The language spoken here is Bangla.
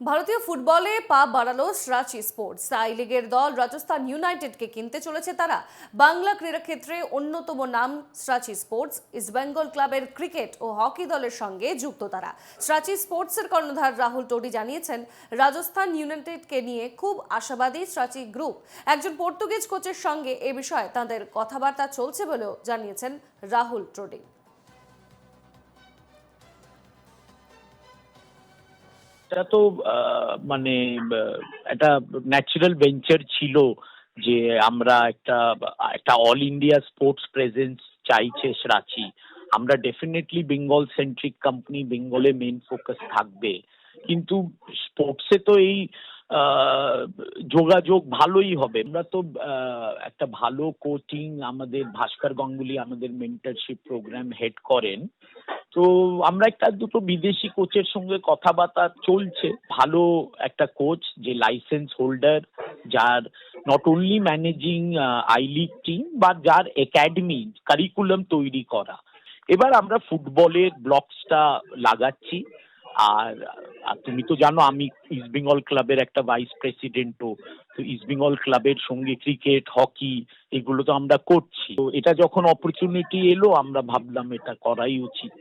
ভারতীয় ফুটবলে পা বাড়ালো রাঁচি স্পোর্টস। আই লিগের দল রাজস্থান ইউনাইটেডকে কিনতে চলেছে তারা। বাংলা ক্রীড়াক্ষেত্রে অন্যতম নাম রাঁচি স্পোর্টস। ইস্টবেঙ্গল ক্লাবের ক্রিকেট ও হকি দলের সঙ্গে যুক্ত তারা। রাঁচি স্পোর্টসের কর্ণধার রাহুল টোডি জানিয়েছেন, রাজস্থান ইউনাইটেডকে নিয়ে খুব আশাবাদী রাঁচি গ্রুপ। একজন পর্তুগিজ কোচের সঙ্গে এ বিষয়ে তাদের কথাবার্তা চলছে বলেও জানিয়েছেন রাহুল টোডি। এটা তো মানে একটা ন্যাচারাল ভেঞ্চার ছিল যে আমরা একটা একটা অল ইন্ডিয়া স্পোর্টস প্রেজেন্স চাইছে রাঁচি। আমরা ডেফিনেটলি বেঙ্গল সেন্ট্রিক কোম্পানি, বেঙ্গলে মেন ফোকাস থাকবে, কিন্তু স্পোর্টসে তো এই যোগাযোগ ভালোই হবে। আমরা তো একটা ভালো কোচিং, আমাদের ভাস্কর গাঙ্গুলি আমাদের মেন্টরশিপ প্রোগ্রাম হেড করেন, তো আমরা একটা দুটো বিদেশি কোচের সঙ্গে কথাবার্তা চলছে। ভালো একটা কোচ যে লাইসেন্স হোল্ডার, যার not only managing I league team বা যার একাডেমি কারিকুলাম তৈরি করা। এবার আমরা ফুটবলের ব্লকসটা লাগাচ্ছি। আর আর তুমি তো জানো আমি ইস্ট বেঙ্গল ক্লাবের একটা ভাইস প্রেসিডেন্টও, তো ইস্ট বেঙ্গল ক্লাবের সঙ্গে ক্রিকেট, হকি এগুলো তো আমরা করছি। তো এটা যখন অপরচুনিটি এলো আমরা ভাবলাম এটা করাই উচিত।